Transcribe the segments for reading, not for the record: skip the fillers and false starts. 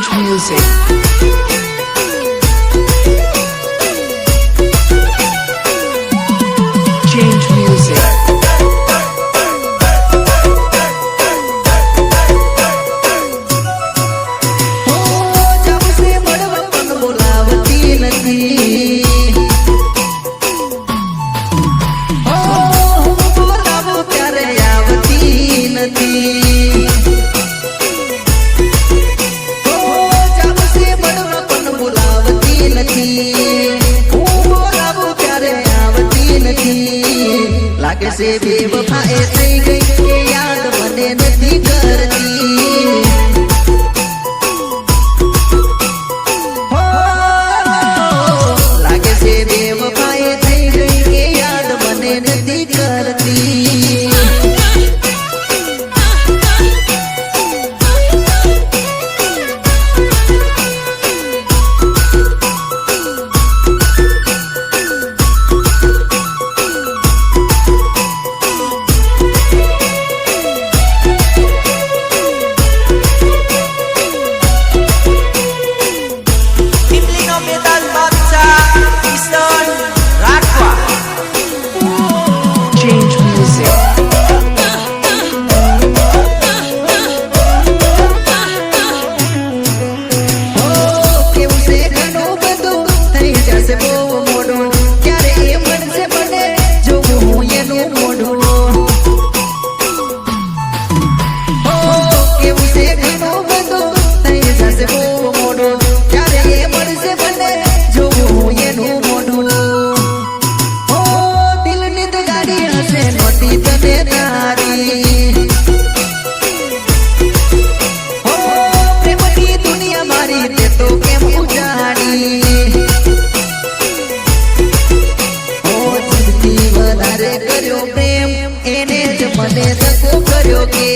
Change music. Change music. लागे से बेवफाए થઈ ગઈ કે યાદ મને નથી કરતી લાગે છે બેવફાએ થઈ ગઈ કે યાદ મને નથી કરતી Change music. કેવું છે ઘણું બધું થઈ જશે બહુ મોડું ક્યારે એ મળશે મને જોવું હું એનું મોઢું કેવું છે ઘણું બધું થઈ જશે બહુ મોડું ક્યારે એ મળશે મને જોવું હું એનું મોઢું દિલની તો ગાડી હશે નોટી તને તારી પ્રેમની દુનિયા મારી તે તો કેમ ઉજાડી જીવથી વધારે કર્યો પ્રેમ એને જ મને ધક્કો કર્યો કે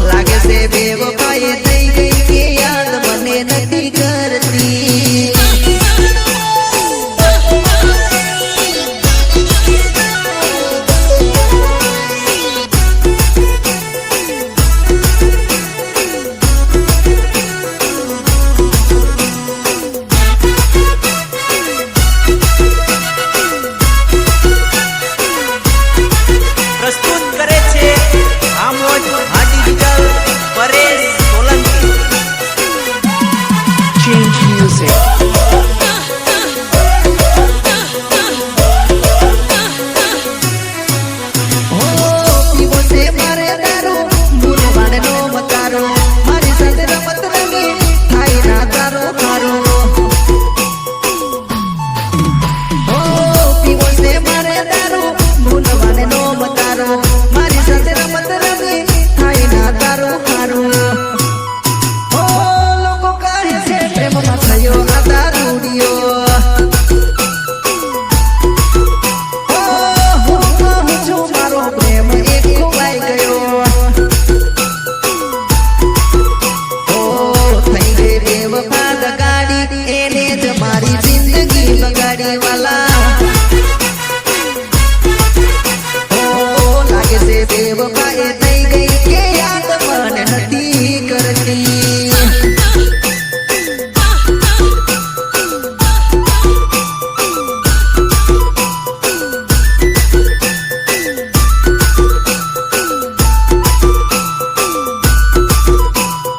લાગે છે બેવફાએ થઈ ગઈ કે યાદ મને નથી કરતી પ્રસ્તુત કરે છે આમોદ હાડીગલ પરેશ સોલંકી. Change music. પીવો છે મારે દારૂ ભૂલવાને નો મતારો મારી સાથે રમત રમી થાય ના તારો ખારો પીવો છે મારે દારૂ ભૂલવાને નો મતારો મારી સાથે રમત રમી થાય ના તારો ખારો લોકો કહે છે પ્રેમમાં થયો આ દારૂડિયો હું કહું છું મારો પ્રેમ એક ખોવાઈ ગયો થઈ ગઈ બેવફા દગાડી એને જ મારી જિંદગી બગાડી વાલા લાગે છે બેવફાએ થઈ ગઈ કે યાદ મને નથી કરતી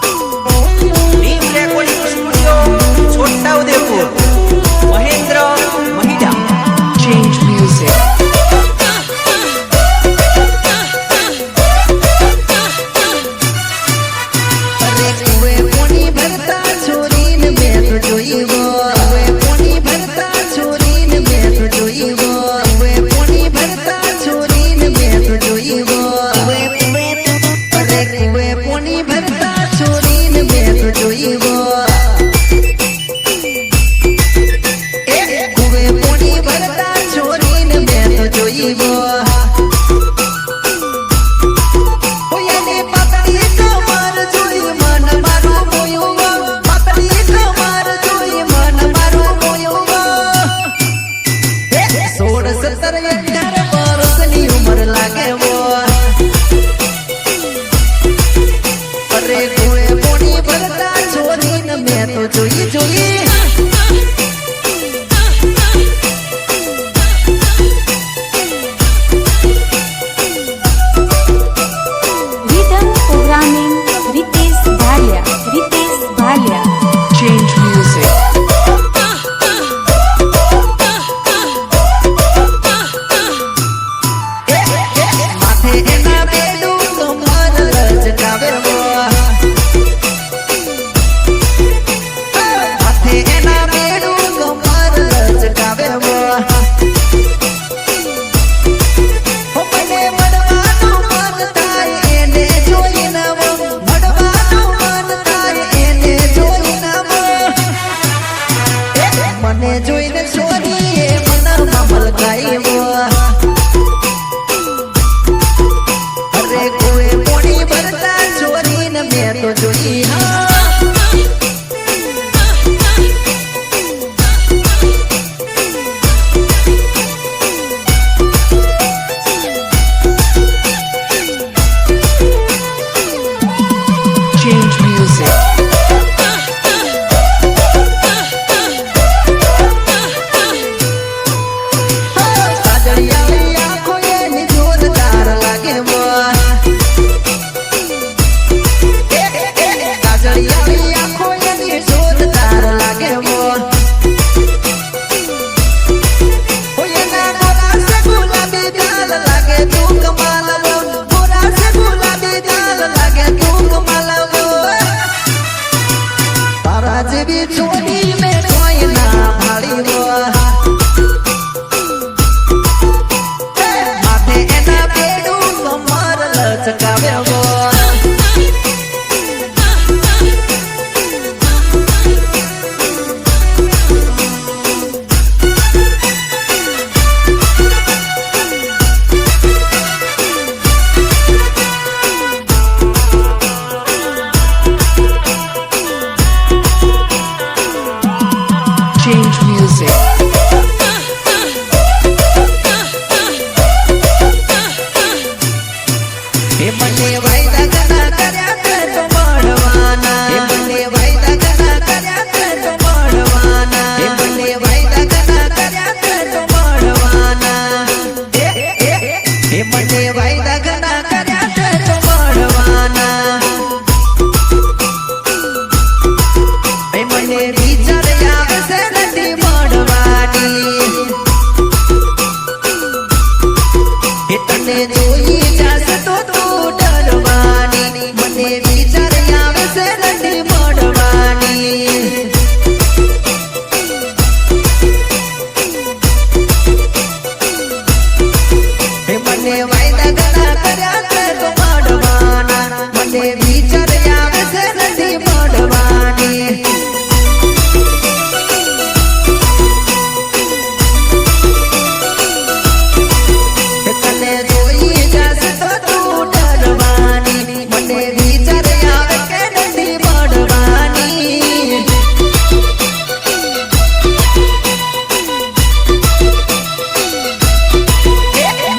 Dream Recording Studio, Chhota Udepur. Mahendra Mahida. Change music. ચોરી મેં કોઈ ના ભાળી હો માથે એના બેડું કમર લચકાવે હો Change music. એ મને વાયદા ઘણા કર્યા તે તો મળવાના એ મને વાયદા ઘણા કર્યા તે તો મળવાના એ મને વાયદા ઘણા કર્યા તે તો મળવાના એ મને વાયદા ઘણા કર્યા તે તો મળવાના એ મને વિચાર આવે છે નથી મળવાની એ તને જોઈ જાશે તો તું ડરવાની મને વિચાર આવે છે નથી મળવાની એ મને વાયદા ઘણા કર્યા તે તો મળવાના મને વિચાર આવે છે નથી મળવાની તને જોઈ જાશે તો તું ડરવાની મને વિચાર આવે કે નથી મળવાની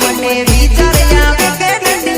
મને વિચાર આવે કે નથી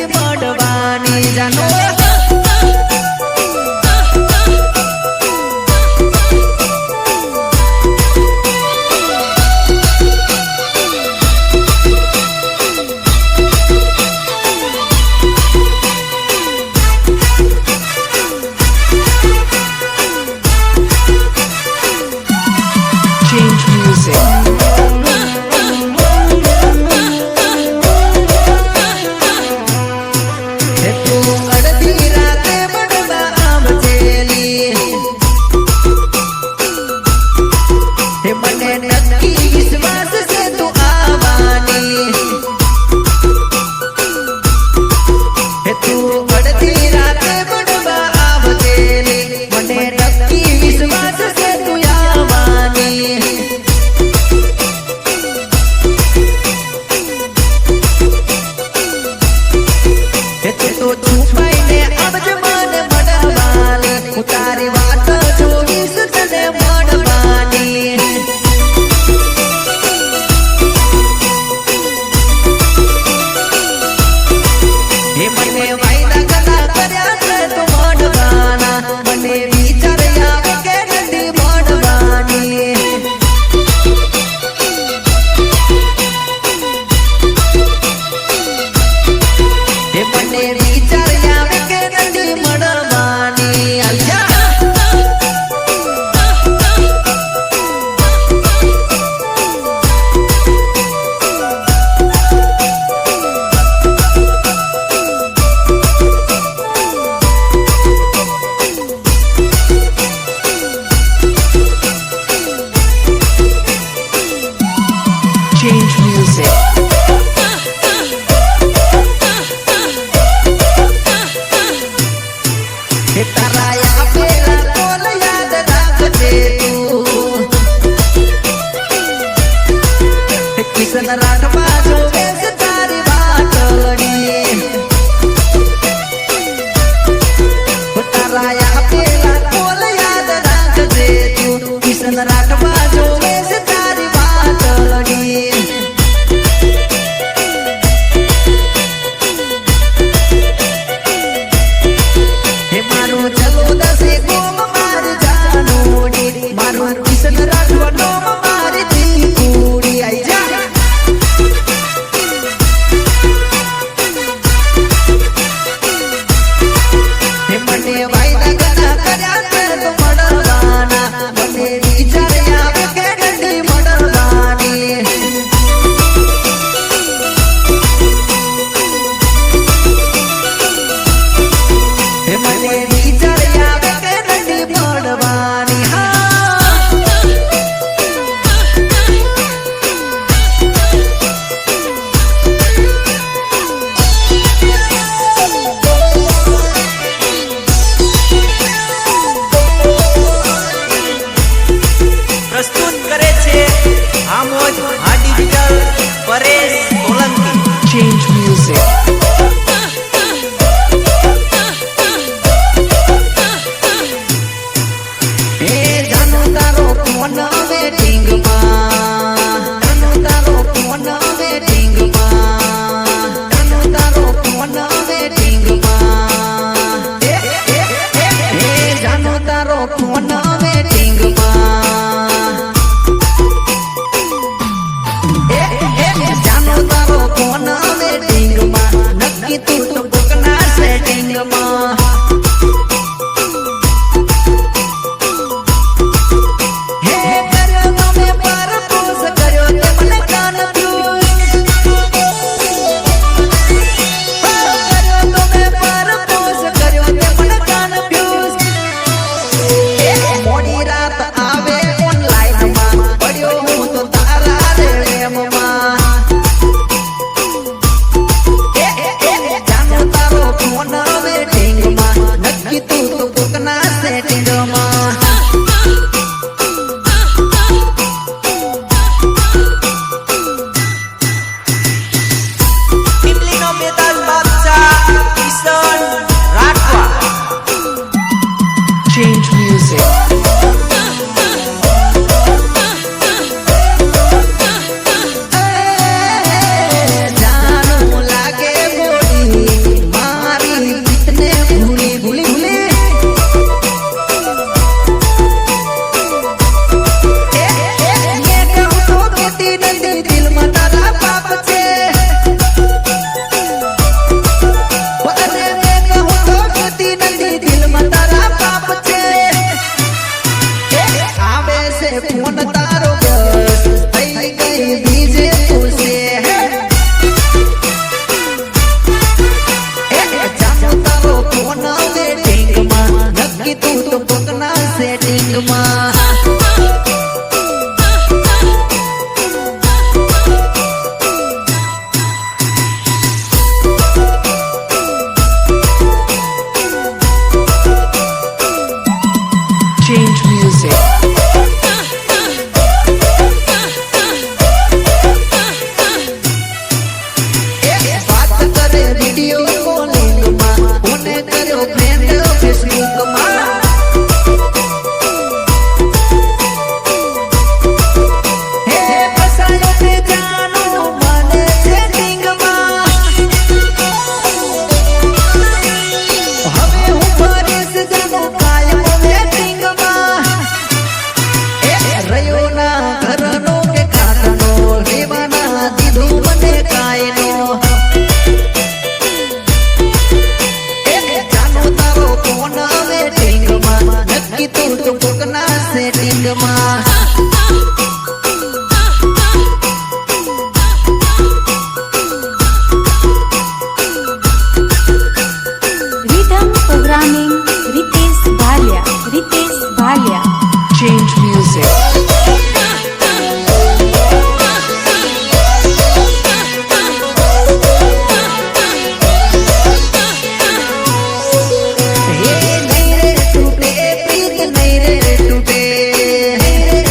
music. એ જાનો તારો ફોન વેટિંગ માં, જાનો તારો ફોન વેટિંગ માં, જાનો તારો ફોન વેટિંગ માં, જાનો તારો ફોન વેટિંગ માં, જાનો તારો ફોન વેટિંગ માં, નક્કી તું તો કોકના સેટિંગ માં. ટીમલીનો બેતાજ બાદશાહ કિશન રાઠવા. Change music. જાનું લાગે બોડી મારી કિતને ભૂલી ભૂલી ભૂલી, ये कहूँ तो कहती नहीं दिल में तारा पाप छे, अरे मैं कहूँ तो कहती नहीं दिल में तारा पाप छे, आवे से फोन तारो बस થઈ ગઈ બીજે તુસે, જાનો તારો ફોન વેટિંગ માં, નક્કી તું તો કોકના સેટિંગ માં. Change music. વાત કરે વિડિયો કોલિંગ માં, કોને કર્યો ફ્રેન્ડ ફેસબુક માં, હે ફસાયો તે જાનો મને સેટિંગ માં, હવે હું ફરીશ જાનો કાયમ વેટિંગ માં, રહ્યો ના ઘરનો કે ખાટનો, લેવાના દીધું મને કાયનો, જાનો તારો ફોન વેટિંગ માં, નક્કી તું તો કોકના સેટિંગ માં. Rhythm programming Ritesh Bhalia. Ritesh Bhalia. Change music. હે નહીં રે તૂટે પ્રીત નહીં રે તૂટે, નહીં રે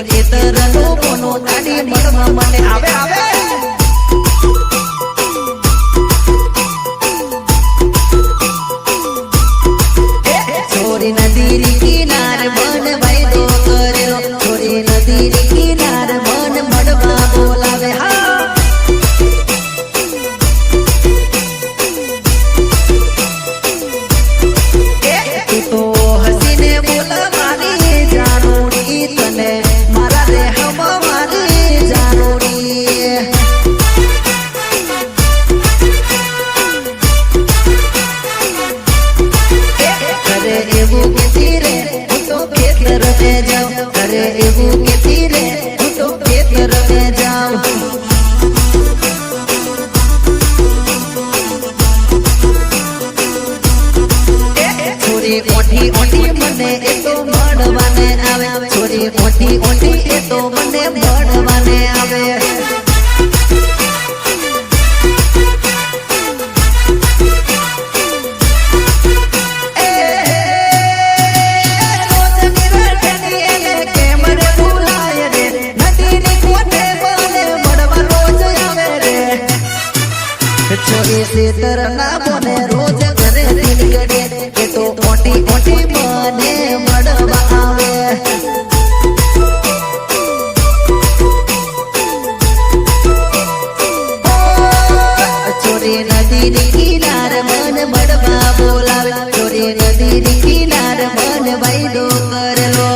ખેતરનો બોનો કાઢી મળવા મને આવે આવે છોરી નદી કિનારે મન વાયદો કરેલો છોરી નદી કિનારે મન મળવા બોલાવે હા તું તો હસીને બોલ મારી જાનુડી તને મારા રે હમ મારી જાનુડી અરે એવું કેતી રે હું તો ખેતર મેં જાઉં અરે એવું કેતી રે હું તો ખેતર મેં જાઉં છોરી ઓઠી ઓઠી મને એ તો મળવાને આવે છોરી ઓઠી ઓઠી એ તો મને મળવાને આવે છોરી ખેતર ના બોને રોજ ઘરે દિન કરે એ તો ઓટી ઓટી મને મળવા આવે છોરી નદી કિનારે મન મળવા બોલાવે છોરી નદી કિનારે મન વાયદો કરેલો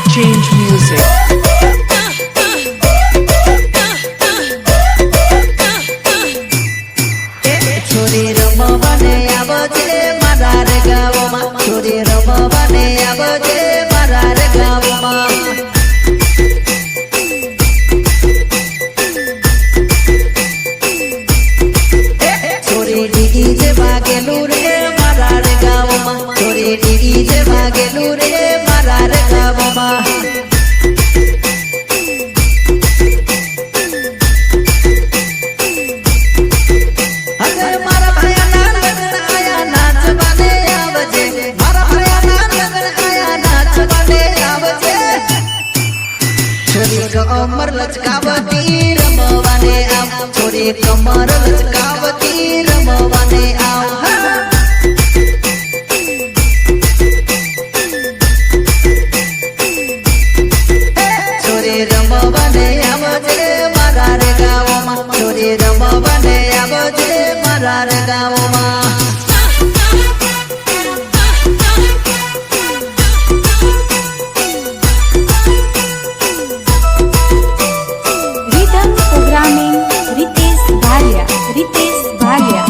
Change music. છોરી રમવાને આવજે મારા રે ગામમાં છોરી રમવાને આવજે મારા રે ગામમાં છોરી ડીગી જે વાગેલું રે મારા રે ગામમાં છોરી ડીગી જે વાગેલું રે મારા રે ગામમાં કમર લચકાવતી રમવાને આવ છોરી કમર લચકાવતી રમવાને આવ છોરી રમવાને આવજે મારા રે ગામમાં છોરી રમવાને આવજે મારા રે ગામમાં Rhythm programming Ritesh Bhalia. Ritesh Bhalia.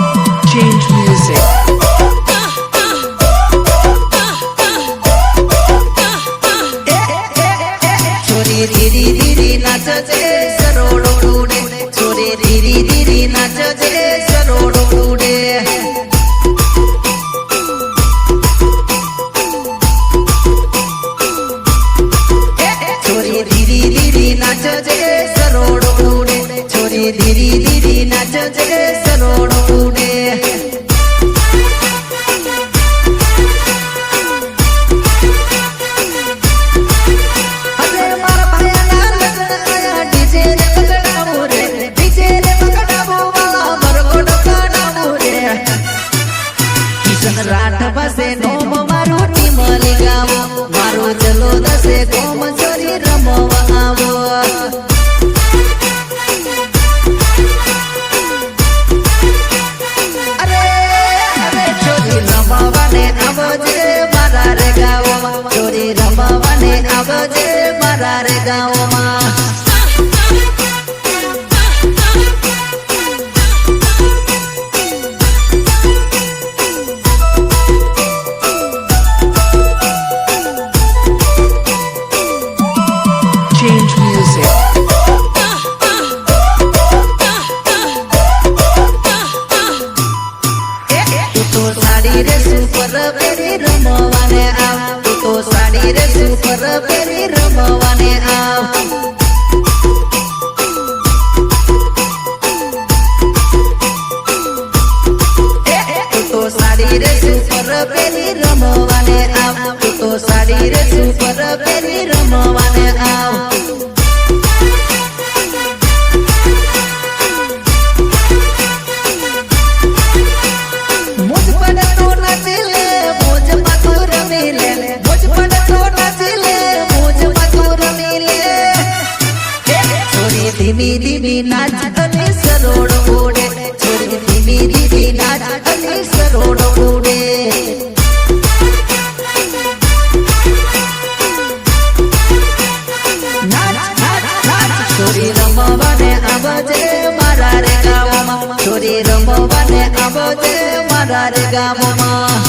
Change music. છોરી ધીરી ધીરી નાચજે સરોડો ઉડે છોરી ધીરી ધીરી નાચજે સરોડો ઉડે છોરી ધીરી ધીરી નાચજે સરોડો ઉડે છોરી ધીરી ધીરી નાચજે સરોડો ઉડે રાઠ પાસે નોમ મારું ટીમલી ગાવો મારો ચલો દસે કોમ છોરી રમવા આવો અરે અરે છોરી રમવાને આવજે મારા રે ગાવમાં છોરી રમવાને આવજે મારા રે ગાવમાં Change music. તું તો સાડી સાડી રે સુપર પહેરી રમવાને આવ તું તો સાડી રે સુપર પહેરી રમવાને આવ તું તો સાડી રે સુપર પહેરી રમવાને આવ તું તો સાડી રે સુપર પહેરી રમવાને આવ મુજ પર તો નાચી લે મોજ માં તું રમી લે મુજ પર તો નાચી લે મોજ માં તું રમી લે છોરી ધીમી ધીમી નાચ અને સરોડ ઉડે છોરી ધીમી ધીમી નાચ અને સરોડ ઉડે નાચ નાચ નાચ છોરી રમવાને આવજે મારા રે ગામમાં છોરી રમવાને આવજે મારા રે ગામમાં